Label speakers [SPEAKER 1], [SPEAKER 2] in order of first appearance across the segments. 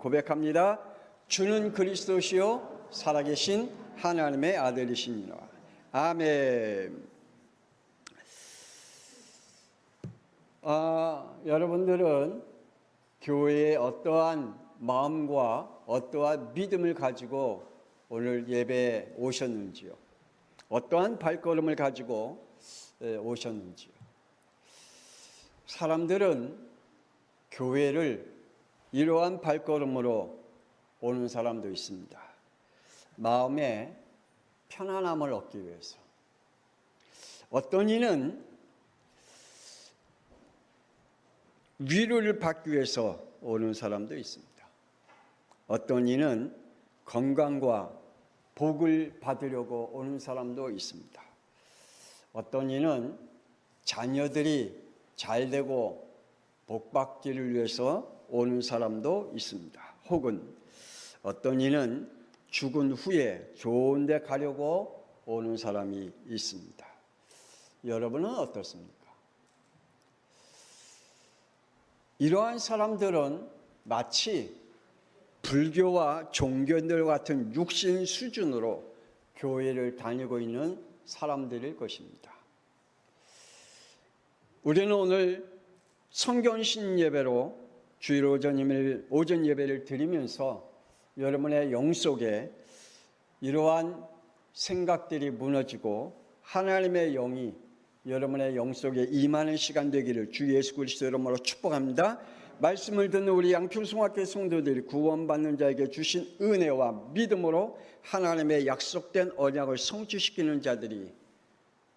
[SPEAKER 1] 고백합니다. 주는 그리스도시요 살아계신 하나님의 아들이시니라. 아멘. 여러분들은 교회에 어떠한 마음과 어떠한 믿음을 가지고 오늘 예배에 오셨는지요? 어떠한 발걸음을 가지고 오셨는지요? 사람들은 교회를 이러한 발걸음으로 오는 사람도 있습니다. 마음에 편안함을 얻기 위해서. 어떤 이는 위로를 받기 위해서 오는 사람도 있습니다. 어떤 이는 건강과 복을 받으려고 오는 사람도 있습니다. 어떤 이는 자녀들이 잘 되고 복 받기를 위해서 오는 사람도 있습니다. 혹은 어떤 이는 죽은 후에 좋은 데 가려고 오는 사람이 있습니다. 여러분은 어떻습니까? 이러한 사람들은 마치 불교와 종교들 같은 육신 수준으로 교회를 다니고 있는 사람들일 것입니다. 우리는 오늘 성경신 예배로 주일 오전 예배를 드리면서 여러분의 영 속에 이러한 생각들이 무너지고 하나님의 영이 여러분의 영 속에 임하는 시간 되기를 주 예수 그리스도 이름으로 축복합니다. 말씀을 듣는 우리 양평송학교 성도들이 구원받는 자에게 주신 은혜와 믿음으로 하나님의 약속된 언약을 성취시키는 자들이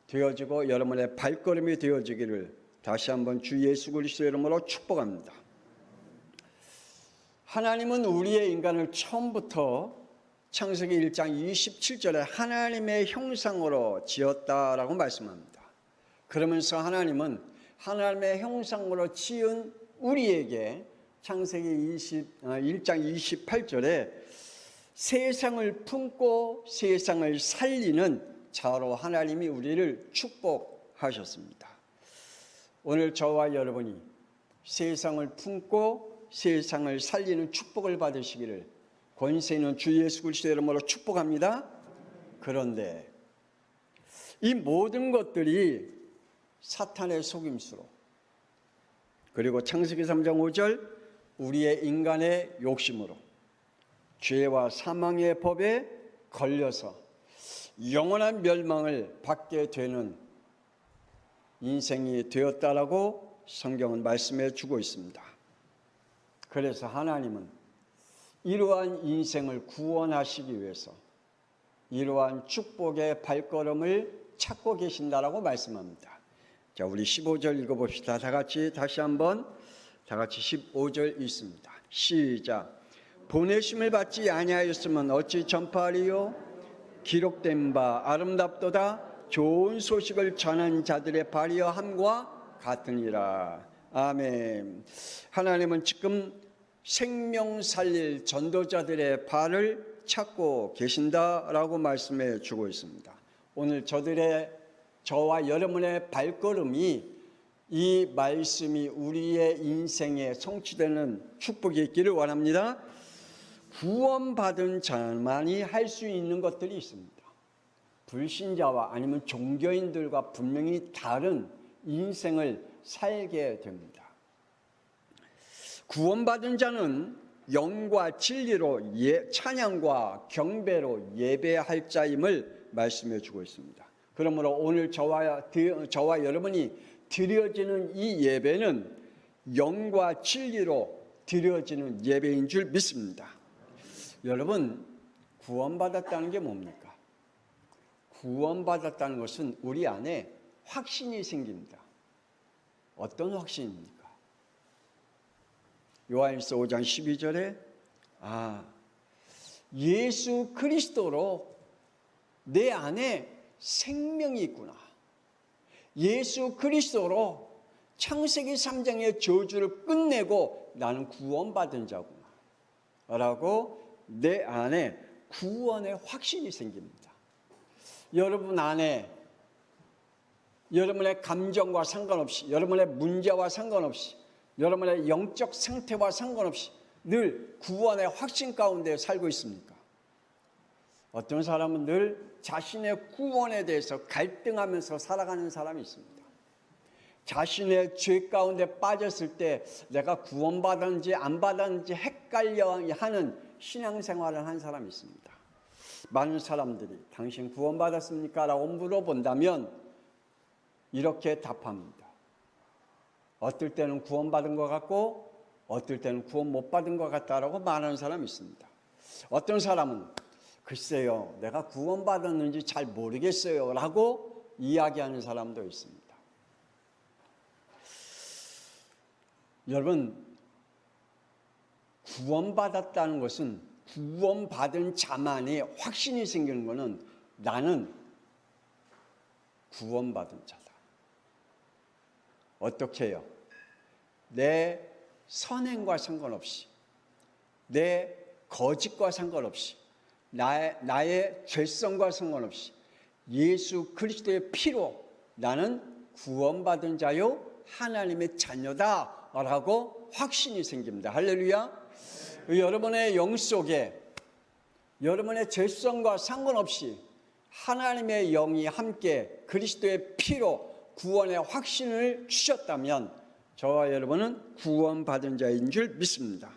[SPEAKER 1] 되어지고 여러분의 발걸음이 되어지기를 다시 한번 주 예수 그리스도 이름으로 축복합니다. 하나님은 우리의 인간을 처음부터 창세기 1장 27절에 하나님의 형상으로 지었다라고 말씀합니다. 그러면서 하나님은 하나님의 형상으로 지은 우리에게 창세기 1장 28절에 세상을 품고 세상을 살리는 자로 하나님이 우리를 축복하셨습니다. 오늘 저와 여러분이 세상을 품고 세상을 살리는 축복을 받으시기를 권세 있는 주 예수 그리스도 이름으로 축복합니다. 그런데 이 모든 것들이 사탄의 속임수로 그리고 창세기 3장 5절 우리의 인간의 욕심으로 죄와 사망의 법에 걸려서 영원한 멸망을 받게 되는 인생이 되었다라고 성경은 말씀해 주고 있습니다. 그래서 하나님은 이러한 인생을 구원하시기 위해서 이러한 축복의 발걸음을 찾고 계신다라고 말씀합니다. 자, 우리 15절 읽어봅시다. 다시 한번 15절 읽습니다. 시작. 보내심을 받지 아니하였으면 어찌 전파하리요? 기록된 바 아름답도다 좋은 소식을 전한 자들의 발이여 함과 같으니라. 아멘. 하나님은 지금 생명 살릴 전도자들의 발을 찾고 계신다라고 말씀해 주고 있습니다. 오늘 저와 여러분의 발걸음이 이 말씀이 우리의 인생에 성취되는 축복이 있기를 원합니다. 구원받은 자만이 할 수 있는 것들이 있습니다. 불신자와 아니면 종교인들과 분명히 다른 인생을 살게 됩니다. 구원받은 자는 영과 진리로 찬양과 경배로 예배할 자임을 말씀해 주고 있습니다. 그러므로 오늘 저와 여러분이 드려지는 이 예배는 영과 진리로 드려지는 예배인 줄 믿습니다. 여러분, 구원받았다는 게 뭡니까? 구원받았다는 것은 우리 안에 확신이 생깁니다. 어떤 확신입니까? 요한일서 5장 12절에 예수 그리스도로 내 안에 생명이 있구나. 예수 그리스도로 창세기 3장의 저주를 끝내고 나는 구원받은 자구나 라고 내 안에 구원의 확신이 생깁니다. 여러분 안에 여러분의 감정과 상관없이 여러분의 문제와 상관없이 여러분의 영적 상태와 상관없이 늘 구원의 확신 가운데 살고 있습니까? 어떤 사람은 늘 자신의 구원에 대해서 갈등하면서 살아가는 사람이 있습니다. 자신의 죄 가운데 빠졌을 때 내가 구원받았는지 안 받았는지 헷갈려 하는 신앙생활을 한 사람이 있습니다. 많은 사람들이 당신 구원받았습니까? 라고 물어본다면 이렇게 답합니다. 어떨 때는 구원받은 것 같고 어떨 때는 구원 못 받은 것 같다라고 말하는 사람이 있습니다. 어떤 사람은 글쎄요, 내가 구원받았는지 잘 모르겠어요 라고 이야기하는 사람도 있습니다. 여러분, 구원받았다는 것은 구원받은 자만이 확신이 생기는 것은 나는 구원받은 자다. 어떻게 해요? 내 선행과 상관없이, 내 거짓과 상관없이, 나의 죄성과 상관없이 예수 그리스도의 피로 나는 구원받은 자요 하나님의 자녀다라고 확신이 생깁니다. 할렐루야. 여러분의 영 속에 여러분의 죄성과 상관없이 하나님의 영이 함께 그리스도의 피로 구원의 확신을 주셨다면 저와 여러분은 구원받은 자인 줄 믿습니다.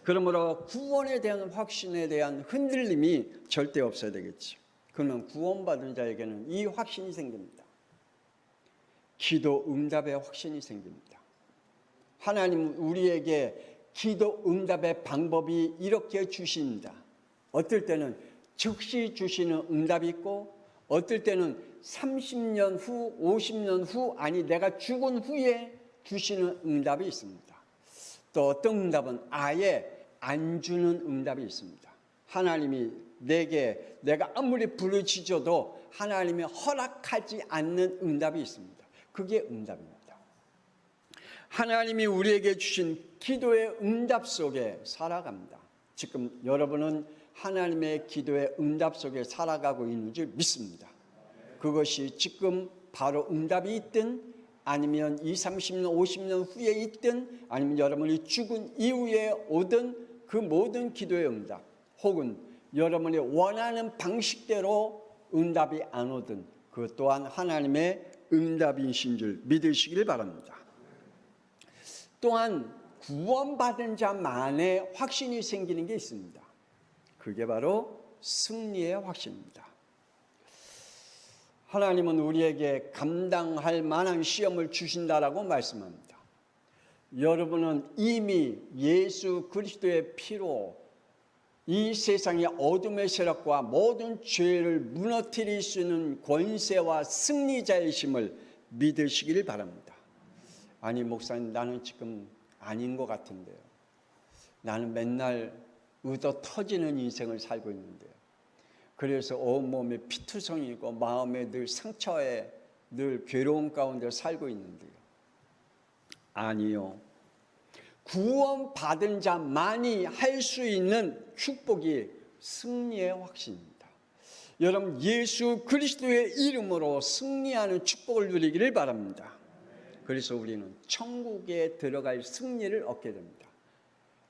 [SPEAKER 1] 그러므로 구원에 대한 확신에 대한 흔들림이 절대 없어야 되겠죠. 그러면 구원받은 자에게는 이 확신이 생깁니다. 기도 응답의 확신이 생깁니다. 하나님은 우리에게 기도 응답의 방법이 이렇게 주십니다. 어떨 때는 즉시 주시는 응답이 있고 어떨 때는 30년 후, 50년 후, 아니 내가 죽은 후에 주시는 응답이 있습니다. 또 어떤 응답은 아예 안 주는 응답이 있습니다. 하나님이 내가 아무리 부르짖어도 하나님이 허락하지 않는 응답이 있습니다. 그게 응답입니다. 하나님이 우리에게 주신 기도의 응답 속에 살아갑니다. 지금 여러분은 하나님의 기도의 응답 속에 살아가고 있는 줄 믿습니다. 그것이 지금 바로 응답이 있든 아니면 20, 30년, 50년 후에 있든 아니면 여러분이 죽은 이후에 오든 그 모든 기도의 응답 혹은 여러분이 원하는 방식대로 응답이 안 오든 그것 또한 하나님의 응답이신 줄 믿으시길 바랍니다. 또한 구원받은 자만의 확신이 생기는 게 있습니다. 그게 바로 승리의 확신입니다. 하나님은 우리에게 감당할 만한 시험을 주신다라고 말씀합니다. 여러분은 이미 예수 그리스도의 피로 이 세상의 어둠의 세력과 모든 죄를 무너뜨릴 수 있는 권세와 승리자이심을 믿으시길 바랍니다. 아니 목사님, 나는 지금 아닌 것 같은데요. 나는 맨날 의도 터지는 인생을 살고 있는데요. 그래서 온몸에 피투성이고 마음에 늘 상처에 늘 괴로움 가운데 살고 있는데요. 아니요. 구원받은 자만이 할 수 있는 축복이 승리의 확신입니다. 여러분, 예수 그리스도의 이름으로 승리하는 축복을 누리기를 바랍니다. 그래서 우리는 천국에 들어갈 승리를 얻게 됩니다.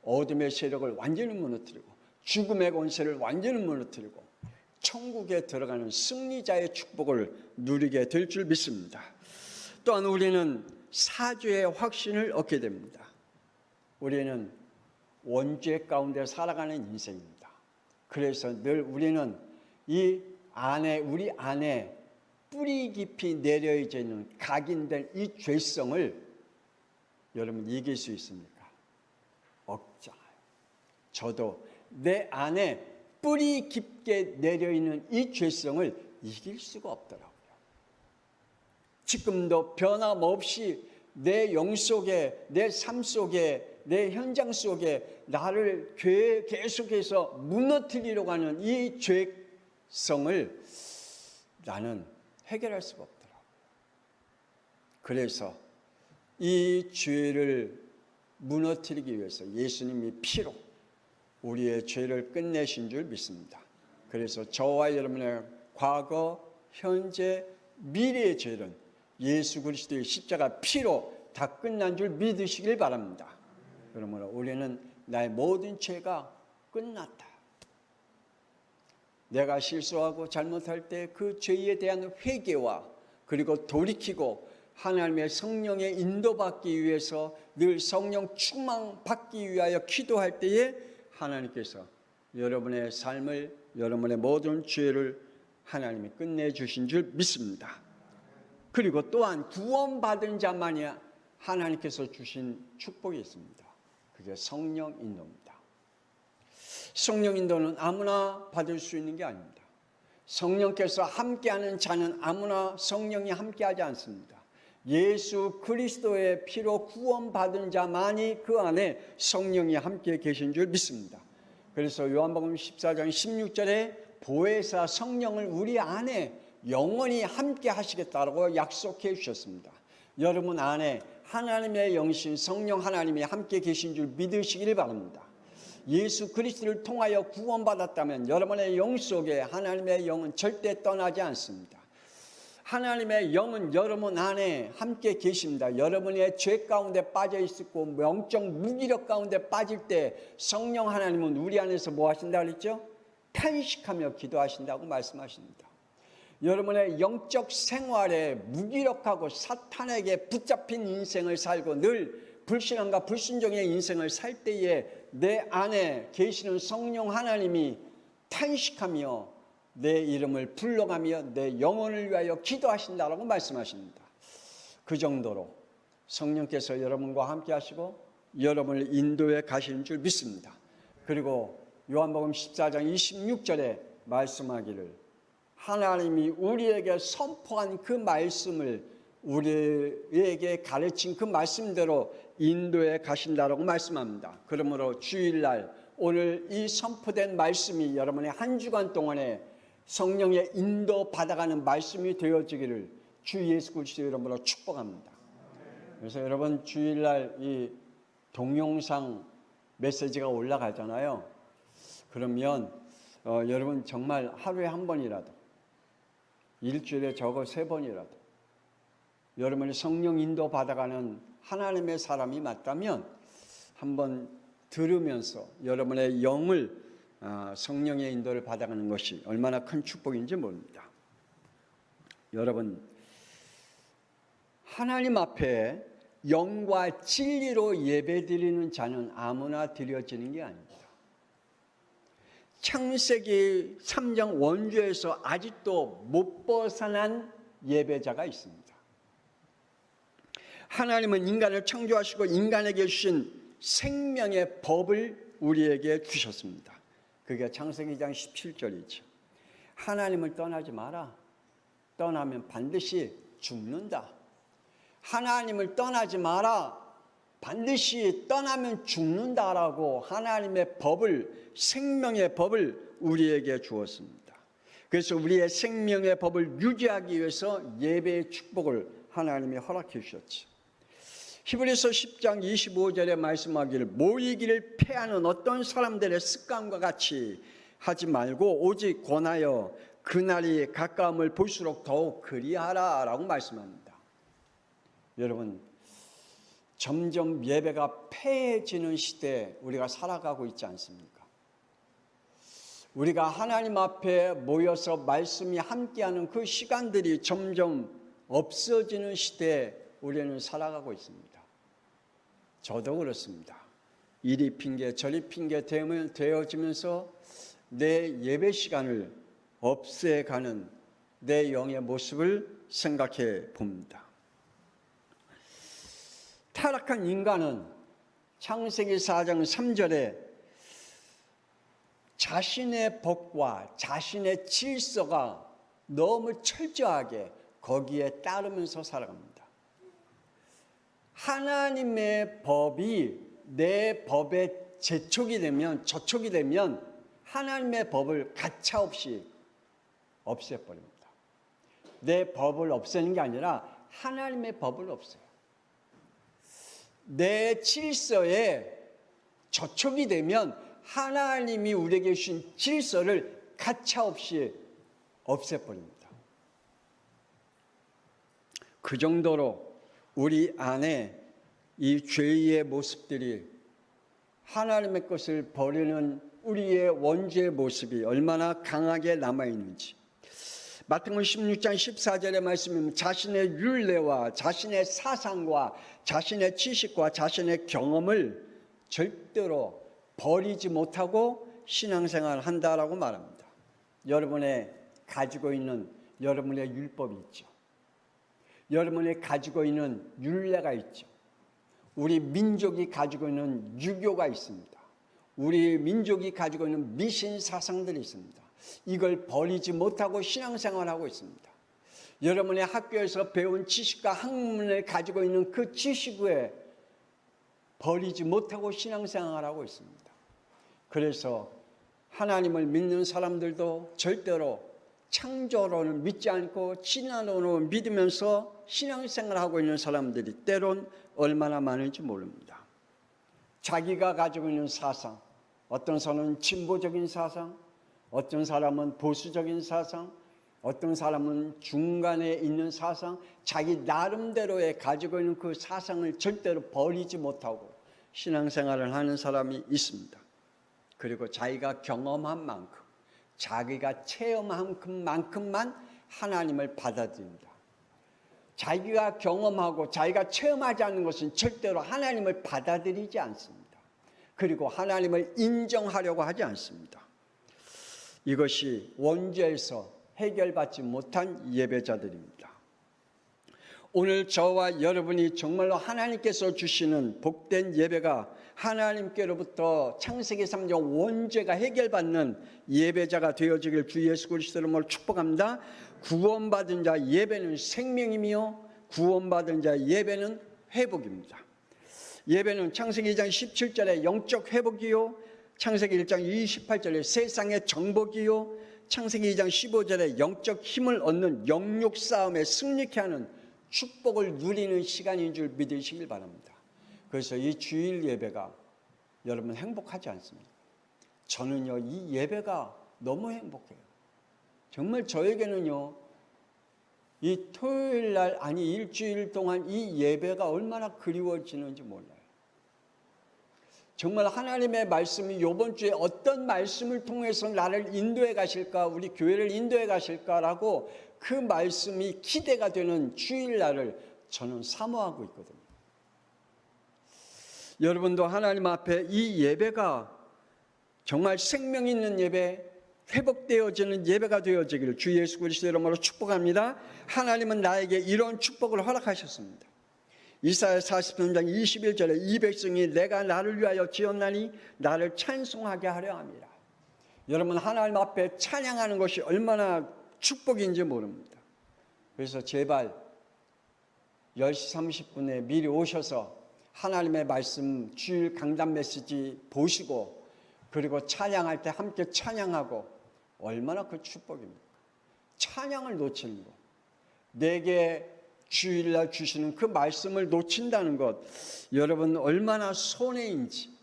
[SPEAKER 1] 어둠의 세력을 완전히 무너뜨리고 죽음의 권세를 완전히 무너뜨리고 천국에 들어가는 승리자의 축복을 누리게 될 줄 믿습니다. 또한 우리는 사죄의 확신을 얻게 됩니다. 우리는 원죄 가운데 살아가는 인생입니다. 그래서 늘 우리는 우리 안에 뿌리 깊이 내려져 있는 각인된 이 죄성을 여러분 이길 수 있습니까? 없잖아요. 저도 내 안에 뿌리 깊게 내려있는 이 죄성을 이길 수가 없더라고요. 지금도 변함없이 내 영 속에, 내 삶 속에, 내 현장 속에 나를 계속해서 무너뜨리려고 하는 이 죄성을 나는 해결할 수가 없더라고요. 그래서 이 죄를 무너뜨리기 위해서 예수님이 피로 우리의 죄를 끝내신 줄 믿습니다. 그래서 저와 여러분의 과거, 현재, 미래의 죄는 예수 그리스도의 십자가 피로 다 끝난 줄 믿으시길 바랍니다. 그러므로 우리는 나의 모든 죄가 끝났다. 내가 실수하고 잘못할 때 그 죄에 대한 회개와 그리고 돌이키고 하나님의 성령의 인도받기 위해서 늘 성령 충만받기 위하여 기도할 때에 하나님께서 여러분의 삶을, 여러분의 모든 죄를 하나님이 끝내주신 줄 믿습니다. 그리고 또한 구원받은 자만이 하나님께서 주신 축복이 있습니다. 그게 성령 인도입니다. 성령 인도는 아무나 받을 수 있는 게 아닙니다. 성령께서 함께하는 자는 아무나 성령이 함께하지 않습니다. 예수 그리스도의 피로 구원받은 자만이 그 안에 성령이 함께 계신 줄 믿습니다. 그래서 요한복음 14장 16절에 보혜사 성령을 우리 안에 영원히 함께 하시겠다고 약속해 주셨습니다. 여러분 안에 하나님의 영신 성령 하나님이 함께 계신 줄 믿으시길 바랍니다. 예수 그리스도를 통하여 구원받았다면 여러분의 영 속에 하나님의 영은 절대 떠나지 않습니다. 하나님의 영은 여러분 안에 함께 계십니다. 여러분의 죄 가운데 빠져 있고 영적 무기력 가운데 빠질 때 성령 하나님은 우리 안에서 뭐 하신다고 그랬죠? 탄식하며 기도하신다고 말씀하십니다. 여러분의 영적 생활에 무기력하고 사탄에게 붙잡힌 인생을 살고 늘 불신앙과 불순종의 인생을 살 때에 내 안에 계시는 성령 하나님이 탄식하며 내 이름을 불러가며 내 영혼을 위하여 기도하신다라고 말씀하십니다. 그 정도로 성령께서 여러분과 함께 하시고 여러분을 인도해 가시는 줄 믿습니다. 그리고 요한복음 14장 26절에 말씀하기를 하나님이 우리에게 선포한 그 말씀을 우리에게 가르친 그 말씀대로 인도해 가신다라고 말씀합니다. 그러므로 주일날 오늘 이 선포된 말씀이 여러분의 한 주간 동안에 성령의 인도 받아가는 말씀이 되어지기를 주 예수 그리스도 이름으로 축복합니다. 그래서 여러분 주일날 이 동영상 메시지가 올라가잖아요. 그러면 여러분 정말 하루에 한 번이라도, 일주일에 적어 3번이라도 여러분이 성령 인도 받아가는 하나님의 사람이 맞다면 한번 들으면서 여러분의 영을 성령의 인도를 받아가는 것이 얼마나 큰 축복인지 모릅니다. 여러분, 하나님 앞에 영과 진리로 예배드리는 자는 아무나 드려지는 게 아닙니다. 창세기 3장 원죄에서 아직도 못 벗어난 예배자가 있습니다. 하나님은 인간을 창조하시고 인간에게 주신 생명의 법을 우리에게 주셨습니다. 그게 창세기 2장 17절이죠. 하나님을 떠나지 마라. 떠나면 반드시 죽는다. 하나님을 떠나지 마라. 반드시 떠나면 죽는다라고 하나님의 법을, 생명의 법을 우리에게 주었습니다. 그래서 우리의 생명의 법을 유지하기 위해서 예배의 축복을 하나님이 허락해 주셨죠. 히브리서 10장 25절에 말씀하기를 모이기를 패하는 어떤 사람들의 습관과 같이 하지 말고 오직 권하여 그날이 가까움을 볼수록 더욱 그리하라 라고 말씀합니다. 여러분, 점점 예배가 패해지는 시대에 우리가 살아가고 있지 않습니까? 우리가 하나님 앞에 모여서 말씀이 함께하는 그 시간들이 점점 없어지는 시대에 우리는 살아가고 있습니다. 저도 그렇습니다. 이리 핑계 저리 핑계 되어지면서 내 예배 시간을 없애가는 내 영의 모습을 생각해 봅니다. 타락한 인간은 창세기 4장 3절에 자신의 법과 자신의 질서가 너무 철저하게 거기에 따르면서 살아갑니다. 하나님의 법이 내 법에 저촉이 되면 하나님의 법을 가차없이 없애버립니다. 내 법을 없애는 게 아니라 하나님의 법을 없애요. 내 질서에 저촉이 되면 하나님이 우리에게 주신 질서를 가차없이 없애버립니다. 그 정도로 우리 안에 이 죄의 모습들이 하나님의 것을 버리는 우리의 원죄의 모습이 얼마나 강하게 남아있는지. 마태복음 16장 14절의 말씀은 자신의 율례와 자신의 사상과 자신의 지식과 자신의 경험을 절대로 버리지 못하고 신앙생활을 한다라고 말합니다. 여러분의 가지고 있는 여러분의 율법이 있죠. 여러분이 가지고 있는 율례가 있죠. 우리 민족이 가지고 있는 유교가 있습니다. 우리 민족이 가지고 있는 미신 사상들이 있습니다. 이걸 버리지 못하고 신앙생활하고 있습니다. 여러분의 학교에서 배운 지식과 학문을 가지고 있는 그 지식 외에 버리지 못하고 신앙생활하고 있습니다. 그래서 하나님을 믿는 사람들도 절대로 창조론을 믿지 않고 진화론을 믿으면서 신앙생활하고 있는 사람들이 때론 얼마나 많은지 모릅니다. 자기가 가지고 있는 사상, 어떤 사람은 진보적인 사상, 어떤 사람은 보수적인 사상, 어떤 사람은 중간에 있는 사상, 자기 나름대로의 가지고 있는 그 사상을 절대로 버리지 못하고 신앙생활을 하는 사람이 있습니다. 그리고 자기가 경험한 만큼, 자기가 체험한 만큼만 하나님을 받아들입니다. 자기가 경험하고 자기가 체험하지 않는 것은 절대로 하나님을 받아들이지 않습니다. 그리고 하나님을 인정하려고 하지 않습니다. 이것이 원죄에서 해결받지 못한 예배자들입니다. 오늘 저와 여러분이 정말로 하나님께서 주시는 복된 예배가 하나님께로부터 창세기 3장 원죄가 해결받는 예배자가 되어지길 주 예수 그리스도의 이름으로 축복합니다. 구원받은 자 예배는 생명이며 구원받은 자 예배는 회복입니다. 예배는 창세기 2장 17절에 영적 회복이요, 창세기 1장 28절에 세상의 정복이요, 창세기 2장 15절에 영적 힘을 얻는 영육 싸움에 승리케 하는 축복을 누리는 시간인 줄 믿으시길 바랍니다. 그래서 이 주일 예배가 여러분 행복하지 않습니까? 저는요, 이 예배가 너무 행복해요. 정말 저에게는요, 이 토요일 날, 아니 일주일 동안 이 예배가 얼마나 그리워지는지 몰라요. 정말 하나님의 말씀이 이번 주에 어떤 말씀을 통해서 나를 인도해 가실까, 우리 교회를 인도해 가실까라고 그 말씀이 기대가 되는 주일날을 저는 사모하고 있거든요. 여러분도 하나님 앞에 이 예배가 정말 생명 있는 예배, 회복되어지는 예배가 되어지기를 주 예수 그리스도의 이름으로 축복합니다. 하나님은 나에게 이런 축복을 허락하셨습니다. 이사야 43장 21절에 이 백성이 내가 나를 위하여 지었나니 나를 찬송하게 하려 함이라. 여러분, 하나님 앞에 찬양하는 것이 얼마나 축복인지 모릅니다. 그래서 제발 10시 30분에 미리 오셔서 하나님의 말씀 주일 강단 메시지 보시고 그리고 찬양할 때 함께 찬양하고 얼마나 그 축복입니까? 찬양을 놓치는 것, 내게 주일날 주시는 그 말씀을 놓친다는 것, 여러분 얼마나 손해인지,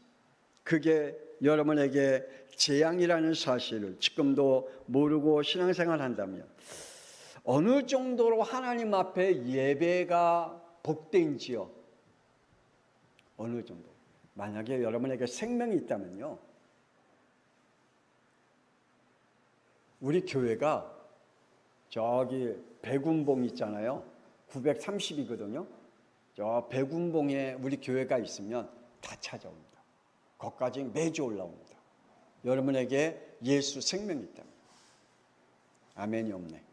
[SPEAKER 1] 그게 여러분에게 재앙이라는 사실을 지금도 모르고 신앙생활 한다면 어느 정도로 하나님 앞에 예배가 복된지요? 어느 정도? 만약에 여러분에게 생명이 있다면요, 우리 교회가 저기 백운봉 있잖아요. 930이거든요. 저 백운봉에 우리 교회가 있으면 다 찾아옵니다. 거기까지 매주 올라옵니다. 여러분에게 예수 생명이 있다면. 아멘이 없네.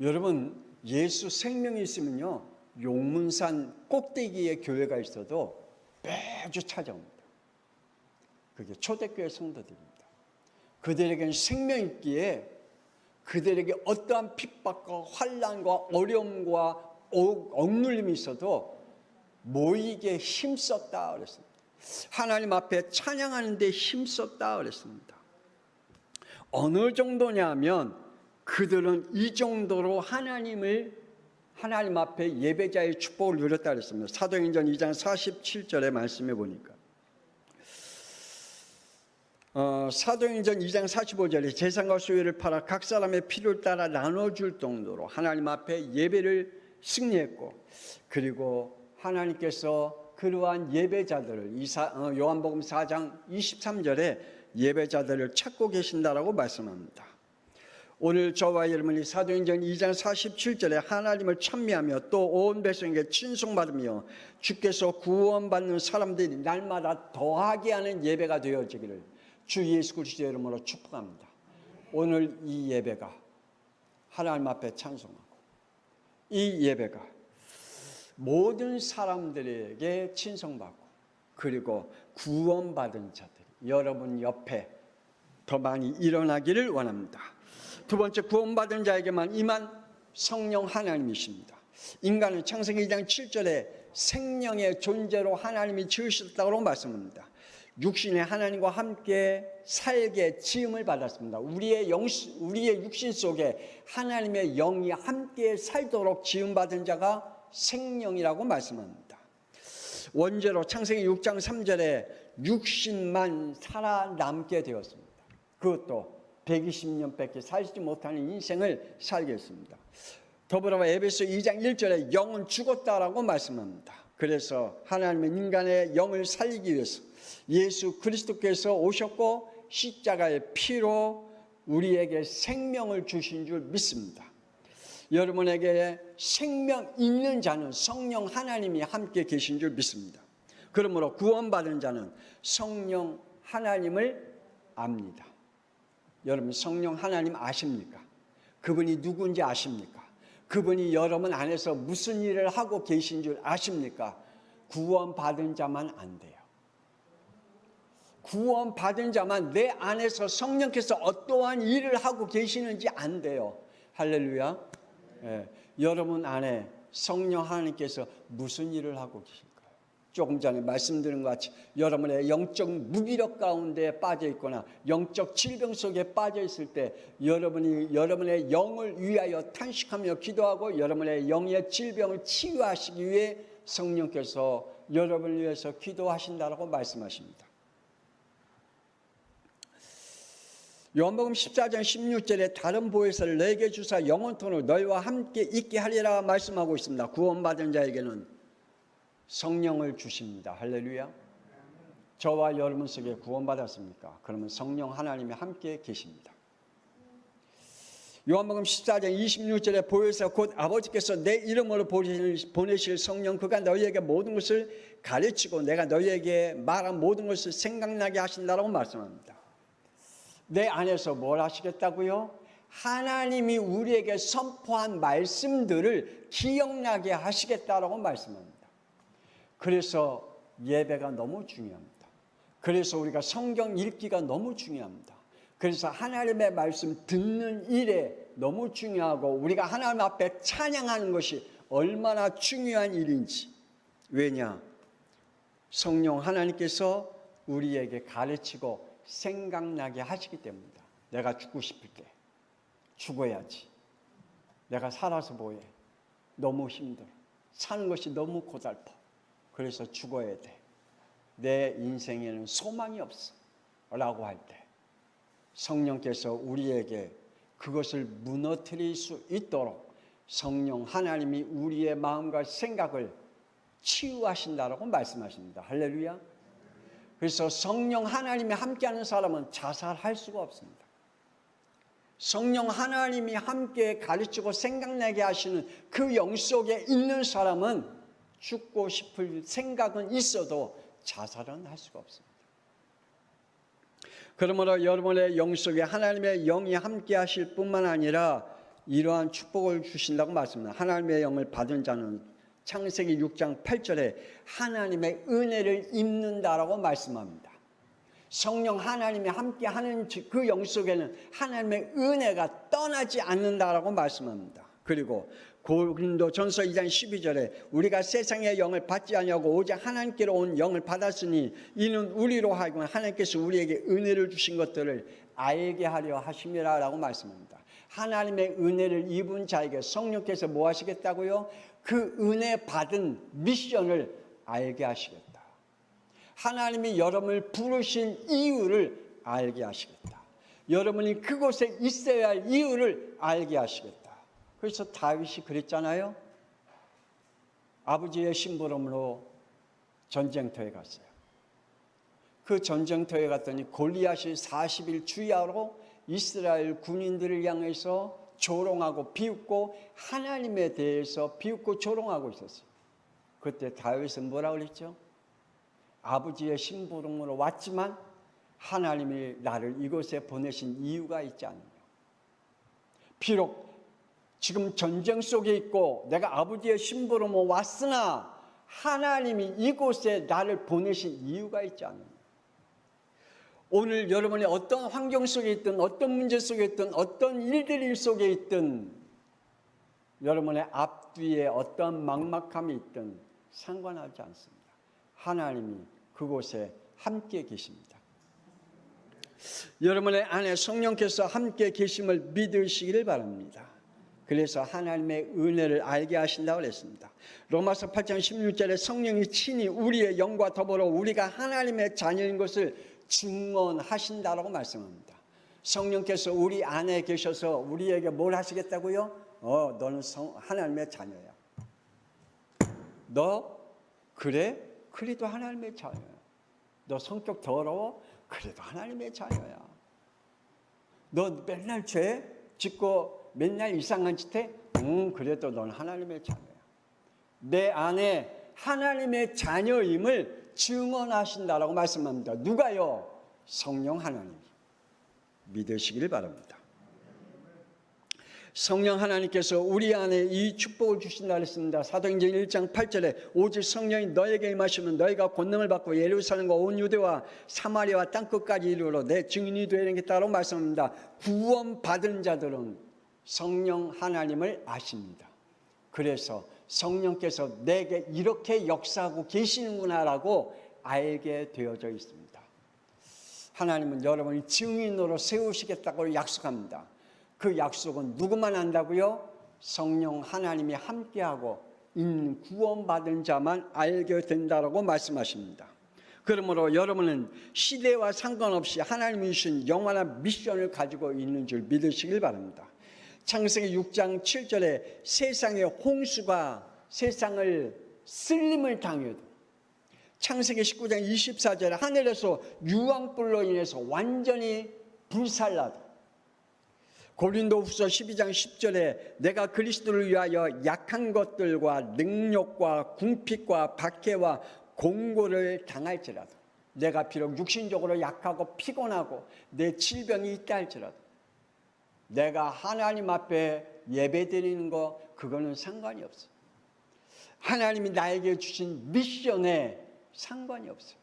[SPEAKER 1] 여러분, 예수 생명이 있으면요, 용문산 꼭대기에 교회가 있어도 매주 찾아옵니다. 그게 초대교회 성도들입니다. 그들에게는 생명이 있기에 그들에게 어떠한 핍박과 환난과 어려움과 억눌림이 있어도 모이게 힘썼다 그랬습니다. 하나님 앞에 찬양하는 데 힘썼다 그랬습니다. 어느 정도냐면 그들은 이 정도로 하나님 앞에 예배자의 축복을 누렸다 그랬습니다. 사도행전 2장 47절의 말씀해 보니까 사도행전 2장 45절에 재산과 소유를 팔아 각 사람의 필요를 따라 나눠줄 정도로 하나님 앞에 예배를 승리했고, 그리고 하나님께서 그러한 예배자들을 요한복음 4장 23절에 예배자들을 찾고 계신다라고 말씀합니다. 오늘 저와 여러분이 사도행전 2장 47절에 하나님을 찬미하며 또 온 백성에게 친송받으며 주께서 구원받는 사람들이 날마다 더하게 하는 예배가 되어지기를 주 예수 그리스도의 이름으로 축복합니다. 오늘 이 예배가 하나님 앞에 찬송하고 이 예배가 모든 사람들에게 친송받고 그리고 구원받은 자들이 여러분 옆에 더 많이 일어나기를 원합니다. 두 번째, 구원받은 자에게만 임한 성령 하나님이십니다. 인간은 창세기 2장 7절에 생명의 존재로 하나님이 지으셨다고 말씀합니다. 육신의 하나님과 함께 살게 지음을 받았습니다. 우리의 육신 속에 하나님의 영이 함께 살도록 지음받은 자가 생명이라고 말씀합니다. 원죄로 창세기 6장 3절에 육신만 살아남게 되었습니다. 그것도 120년밖에 살지 못하는 인생을 살게 했습니다. 더불어 에베소 2장 1절에 영은 죽었다라고 말씀합니다. 그래서 하나님은 인간의 영을 살리기 위해서 예수 그리스도께서 오셨고 십자가의 피로 우리에게 생명을 주신 줄 믿습니다. 여러분에게 생명 있는 자는 성령 하나님이 함께 계신 줄 믿습니다. 그러므로 구원받은 자는 성령 하나님을 압니다. 여러분 성령 하나님 아십니까? 그분이 누군지 아십니까? 그분이 여러분 안에서 무슨 일을 하고 계신 줄 아십니까? 구원받은 자만 안 돼요. 구원받은 자만 내 안에서 성령께서 어떠한 일을 하고 계시는지 안 돼요. 할렐루야. 예, 여러분 안에 성령 하나님께서 무슨 일을 하고 계실까요? 조금 전에 말씀드린 것 같이 여러분의 영적 무기력 가운데 빠져 있거나 영적 질병 속에 빠져 있을 때 여러분이 여러분의 영을 위하여 탄식하며 기도하고 여러분의 영의 질병을 치유하시기 위해 성령께서 여러분을 위해서 기도하신다라고 말씀하십니다. 요한복음 14장 16절에 다른 보혜사를 내게 주사 영원토록 너희와 함께 있게 하리라 말씀하고 있습니다. 구원받은 자에게는 성령을 주십니다. 할렐루야. 저와 여러분 속에 구원받았습니까? 그러면 성령 하나님이 함께 계십니다. 요한복음 14장 26절에 보혜사 곧 아버지께서 내 이름으로 보내실 성령 그가 너희에게 모든 것을 가르치고 내가 너희에게 말한 모든 것을 생각나게 하신다라고 말씀합니다. 내 안에서 뭘 하시겠다고요? 하나님이 우리에게 선포한 말씀들을 기억나게 하시겠다라고 말씀합니다. 그래서 예배가 너무 중요합니다. 그래서 우리가 성경 읽기가 너무 중요합니다. 그래서 하나님의 말씀 듣는 일에 너무 중요하고 우리가 하나님 앞에 찬양하는 것이 얼마나 중요한 일인지. 왜냐? 성령 하나님께서 우리에게 가르치고 생각나게 하시기 때문이다. 내가 죽고 싶을 때 죽어야지. 내가 살아서 뭐해? 너무 힘들어. 사는 것이 너무 고달퍼. 그래서 죽어야 돼. 내 인생에는 소망이 없어. 라고 할 때 성령께서 우리에게 그것을 무너뜨릴 수 있도록 성령 하나님이 우리의 마음과 생각을 치유하신다라고 말씀하십니다. 할렐루야. 그래서 성령 하나님이 함께하는 사람은 자살할 수가 없습니다. 성령 하나님이 함께 가르치고 생각나게 하시는 그 영 속에 있는 사람은 죽고 싶을 생각은 있어도 자살은 할 수가 없습니다. 그러므로 여러분의 영 속에 하나님의 영이 함께 하실 뿐만 아니라 이러한 축복을 주신다고 말씀합니다. 하나님의 영을 받은 자는 창세기 6장 8절에 하나님의 은혜를 입는다라고 말씀합니다. 성령 하나님이 함께 하는 그 영 속에는 하나님의 은혜가 떠나지 않는다라고 말씀합니다. 그리고 고린도전서 2장 12절에 우리가 세상의 영을 받지 아니하고 오직 하나님께로 온 영을 받았으니 이는 우리로 하여금 하나님께서 우리에게 은혜를 주신 것들을 알게 하려 하심이라라고 말씀합니다. 하나님의 은혜를 입은 자에게 성령께서 뭐 하시겠다고요? 그 은혜 받은 미션을 알게 하시겠다. 하나님이 여러분을 부르신 이유를 알게 하시겠다. 여러분이 그곳에 있어야 할 이유를 알게 하시겠다. 그래서 다윗이 그랬잖아요. 아버지의 심부름으로 전쟁터에 갔어요. 그 전쟁터에 갔더니 골리앗이 40일 주야로 이스라엘 군인들을 향해서 조롱하고 비웃고 하나님에 대해서 비웃고 조롱하고 있었어요. 그때 다윗은 뭐라고 그랬죠? 아버지의 심부름으로 왔지만 하나님이 나를 이곳에 보내신 이유가 있지 않느냐. 비록 지금 전쟁 속에 있고 내가 아버지의 심부름으로 왔으나 하나님이 이곳에 나를 보내신 이유가 있지 않느냐. 오늘 여러분이 어떤 환경 속에 있든 어떤 문제 속에 있든 어떤 일들 속에 있든 여러분의 앞뒤에 어떤 막막함이 있든 상관하지 않습니다. 하나님이 그곳에 함께 계십니다. 여러분의 안에 성령께서 함께 계심을 믿으시기를 바랍니다. 그래서 하나님의 은혜를 알게 하신다고 했습니다. 로마서 8장 16절에 성령이 친히 우리의 영과 더불어 우리가 하나님의 자녀인 것을 증언하신다라고 말씀합니다. 성령께서 우리 안에 계셔서 우리에게 뭘 하시겠다고요? 너는 하나님의 자녀야. 너 그래? 그래도 하나님의 자녀야. 너 성격 더러워? 그래도 하나님의 자녀야. 너 맨날 죄 짓고 맨날 이상한 짓 해? 그래도 넌 하나님의 자녀야. 내 안에 하나님의 자녀임을 증언하신다라고 말씀합니다. 누가요? 성령 하나님. 믿으시기를 바랍니다. 성령 하나님께서 우리 안에 이 축복을 주신다 했습니다. 사도행전 1장 8절에 오직 성령이 너에게 임하시면 너희가 권능을 받고 예루살렘과 온 유대와 사마리아와 땅끝까지 이르러 내 증인이 되겠다라고 말씀합니다. 구원받은 자들은 성령 하나님을 아십니다. 그래서 성령께서 내게 이렇게 역사하고 계시는구나라고 알게 되어져 있습니다. 하나님은 여러분이 증인으로 세우시겠다고 약속합니다. 그 약속은 누구만 안다고요? 성령 하나님이 함께하고 있는 구원받은 자만 알게 된다라고 말씀하십니다. 그러므로 여러분은 시대와 상관없이 하나님이 주신 영원한 미션을 가지고 있는 줄 믿으시길 바랍니다. 창세기 6장 7절에 세상의 홍수가 세상을 쓸림을 당해도 창세기 19장 24절에 하늘에서 유황불로 인해서 완전히 불살라도 고린도후서 12장 10절에 내가 그리스도를 위하여 약한 것들과 능욕과 궁핍과 박해와 공고를 당할지라도 내가 비록 육신적으로 약하고 피곤하고 내 질병이 있다 할지라도 내가 하나님 앞에 예배드리는 거 그거는 상관이 없어요. 하나님이 나에게 주신 미션에 상관이 없어요.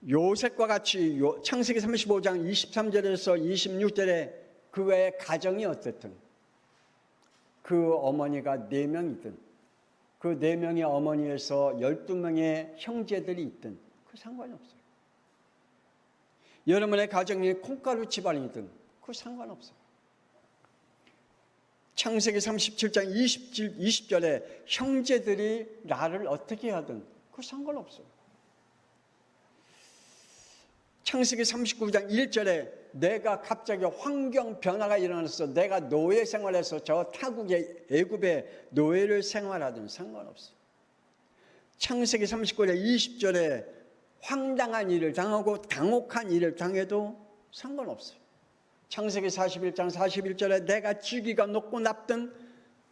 [SPEAKER 1] 요셉과 같이 창세기 35장 23절에서 26절에 그 외에 가정이 어떻든 그 어머니가 4명이든 그 4명의 어머니에서 12명의 형제들이 있든 그 상관이 없어요. 여러분의 가정이 콩가루 집안이든 그 상관없어요. 창세기 37장 20절에 형제들이 나를 어떻게 하든 그 상관없어요. 창세기 39장 1절에 내가 갑자기 환경 변화가 일어났어. 내가 노예 생활해서 저 타국의 애굽의 노예를 생활하든 상관없어요. 창세기 39장 20절에 황당한 일을 당하고 당혹한 일을 당해도 상관없어요. 창세기 41장 41절에 내가 지위가 높고 낮든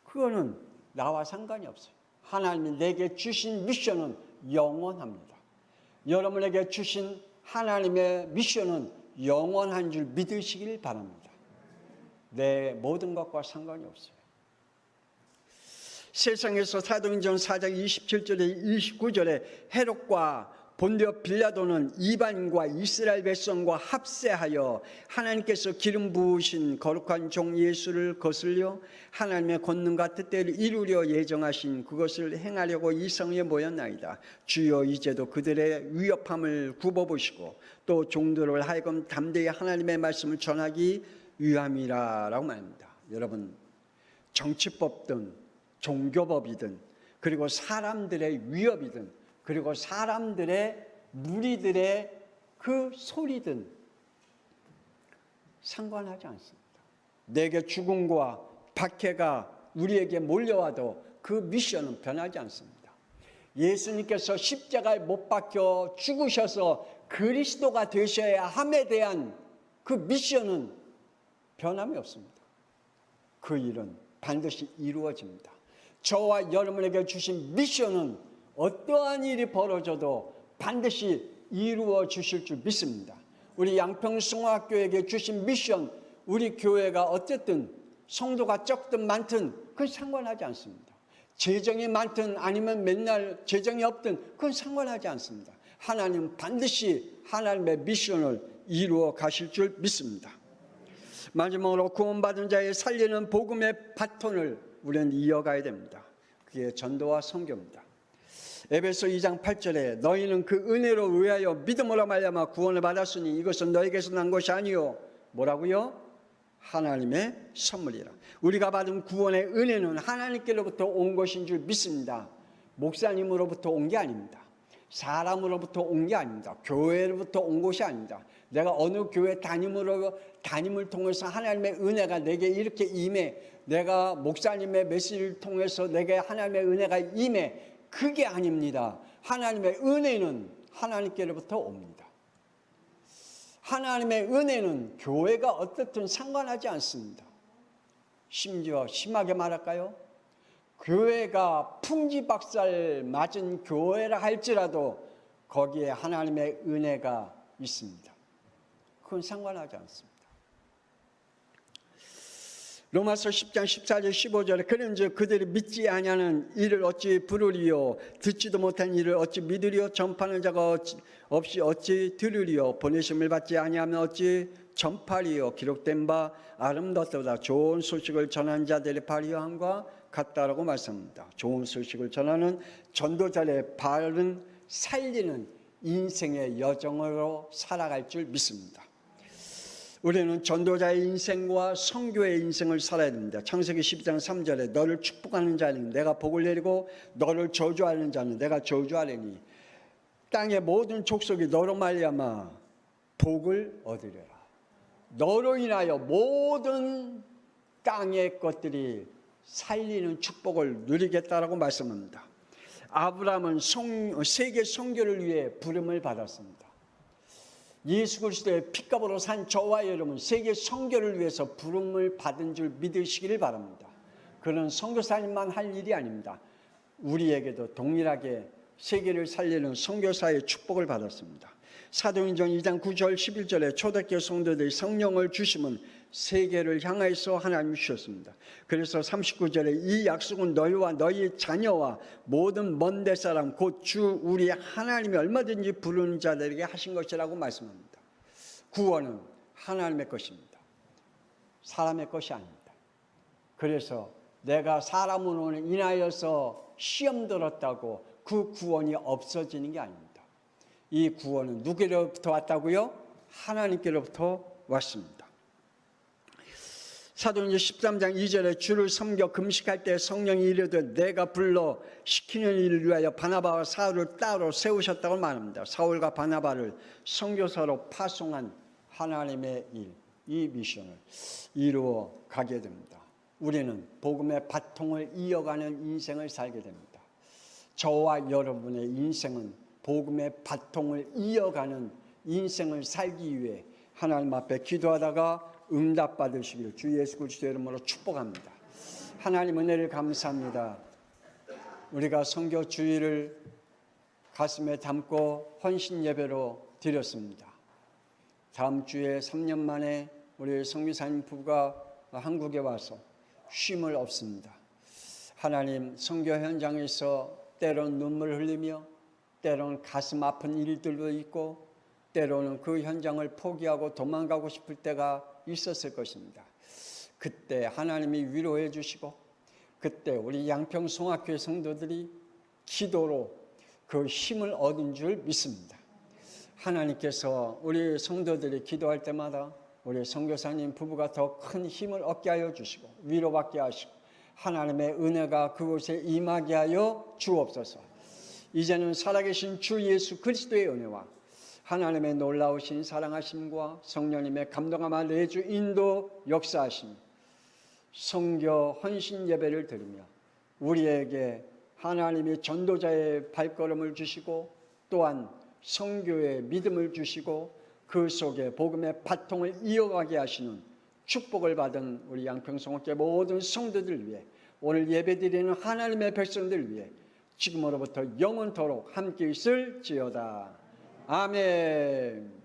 [SPEAKER 1] 그거는 나와 상관이 없어요. 하나님이 내게 주신 미션은 영원합니다. 여러분에게 주신 하나님의 미션은 영원한 줄 믿으시길 바랍니다. 내 모든 것과 상관이 없어요. 세상에서 사도행전 4장 27절에 29절에 헤롯과 본디오 빌라도는 이방인과 이스라엘 백성과 합세하여 하나님께서 기름 부으신 거룩한 종 예수를 거슬려 하나님의 권능과 뜻대로 이루려 예정하신 그것을 행하려고 이 성에 모였나이다. 주여 이제도 그들의 위협함을 굽어보시고 또 종들을 하여금 담대히 하나님의 말씀을 전하기 위함이라 라고 말합니다. 여러분, 정치법든 종교법이든 그리고 사람들의 위협이든 그리고 사람들의 무리들의 그 소리든 상관하지 않습니다. 내게 죽음과 박해가 우리에게 몰려와도 그 미션은 변하지 않습니다. 예수님께서 십자가에 못 박혀 죽으셔서 그리스도가 되셔야 함에 대한 그 미션은 변함이 없습니다. 그 일은 반드시 이루어집니다. 저와 여러분에게 주신 미션은 어떠한 일이 벌어져도 반드시 이루어 주실 줄 믿습니다. 우리 양평성화학교에게 주신 미션, 우리 교회가 어쨌든 성도가 적든 많든 그건 상관하지 않습니다. 재정이 많든 아니면 맨날 재정이 없든 그건 상관하지 않습니다. 하나님은 반드시 하나님의 미션을 이루어 가실 줄 믿습니다. 마지막으로 구원받은 자의 살리는 복음의 바톤을 우리는 이어가야 됩니다. 그게 전도와 선교입니다. 에베소 2장 8절에 너희는 그 은혜로 의하여 믿음으로 말미암아 구원을 받았으니 이것은 너에게서 난 것이 아니요. 뭐라고요? 하나님의 선물이라. 우리가 받은 구원의 은혜는 하나님께로부터 온 것인 줄 믿습니다. 목사님으로부터 온 게 아닙니다. 사람으로부터 온 게 아닙니다. 교회로부터 온 것이 아닙니다. 내가 어느 교회 담임을 통해서 하나님의 은혜가 내게 이렇게 임해, 내가 목사님의 메시지를 통해서 내게 하나님의 은혜가 임해, 그게 아닙니다. 하나님의 은혜는 하나님께로부터 옵니다. 하나님의 은혜는 교회가 어떻든 상관하지 않습니다. 심지어 심하게 말할까요? 교회가 풍지박살 맞은 교회라 할지라도 거기에 하나님의 은혜가 있습니다. 그건 상관하지 않습니다. 로마서 10장 14절 15절에 그런즉 그들이 믿지 아니하는 이를 어찌 부르리요 듣지도 못한 이를 어찌 믿으리요 전파하는 자가 없이 어찌 들으리요 보내심을 받지 아니하면 어찌 전파리요 기록된 바 아름답도다 좋은 소식을 전하는 자들의 발휘함과 같다라고 말씀합니다. 좋은 소식을 전하는 전도자의 발은 살리는 인생의 여정으로 살아갈 줄 믿습니다. 우리는 전도자의 인생과 선교의 인생을 살아야 됩니다. 창세기 12장 3절에 너를 축복하는 자는 내가 복을 내리고 너를 저주하는 자는 내가 저주하리니 땅의 모든 족속이 너로 말미암아 복을 얻으리라. 너로 인하여 모든 땅의 것들이 살리는 축복을 누리겠다라고 말씀합니다. 아브라함은 세계 선교를 위해 부름을 받았습니다. 예수 그리스도의 피값으로 산 저와 여러분 세계 선교를 위해서 부름을 받은 줄 믿으시기를 바랍니다. 그런 선교사님만 할 일이 아닙니다. 우리에게도 동일하게 세계를 살리는 선교사의 축복을 받았습니다. 사도행전 2장 9절 11절에 초대교회 성도들이 성령을 주심은 세계를 향해서 하나님이 주셨습니다. 그래서 39절에 이 약속은 너희와 너희 자녀와 모든 먼데 사람 곧 주 우리 하나님이 얼마든지 부르는 자들에게 하신 것이라고 말씀합니다. 구원은 하나님의 것입니다. 사람의 것이 아닙니다. 그래서 내가 사람으로 인하여서 시험 들었다고 그 구원이 없어지는 게 아닙니다. 이 구원은 누구로부터 왔다고요? 하나님께로부터 왔습니다. 사도행전 13장 2절에 주를 섬겨 금식할 때 성령이 이르되 내가 불러 시키는 일을 위하여 바나바와 사울을 따로 세우셨다고 말합니다. 사울과 바나바를 선교사로 파송한 하나님의 일, 이 미션을 이루어 가게 됩니다. 우리는 복음의 바통을 이어가는 인생을 살게 됩니다. 저와 여러분의 인생은 복음의 바통을 이어가는 인생을 살기 위해 하나님 앞에 기도하다가 응답받으시기를 주 예수 그리스도의 이름으로 축복합니다. 하나님 은혜를 감사합니다. 우리가 선교 주의를 가슴에 담고 헌신 예배로 드렸습니다. 다음 주에 3년 만에 우리 성교사님 부부가 한국에 와서 쉼을 얻습니다. 하나님 선교 현장에서 때론 눈물 흘리며 때로는 가슴 아픈 일들도 있고 때로는 그 현장을 포기하고 도망가고 싶을 때가 있었을 것입니다. 그때 하나님이 위로해 주시고 그때 우리 양평송학교의 성도들이 기도로 그 힘을 얻은 줄 믿습니다. 하나님께서 우리 성도들이 기도할 때마다 우리 선교사님 부부가 더 큰 힘을 얻게 하여 주시고 위로받게 하시고 하나님의 은혜가 그곳에 임하게 하여 주옵소서. 이제는 살아계신 주 예수 그리스도의 은혜와 하나님의 놀라우신 사랑하심과 성령님의 감동함과 내주 인도 역사하심, 선교 헌신 예배를 드리며 우리에게 하나님이 전도자의 발걸음을 주시고 또한 선교의 믿음을 주시고 그 속에 복음의 바통을 이어가게 하시는 축복을 받은 우리 양평성업계 모든 성도들 위해 오늘 예배드리는 하나님의 백성들 위해 지금으로부터 영원토록 함께 있을지어다. 아멘.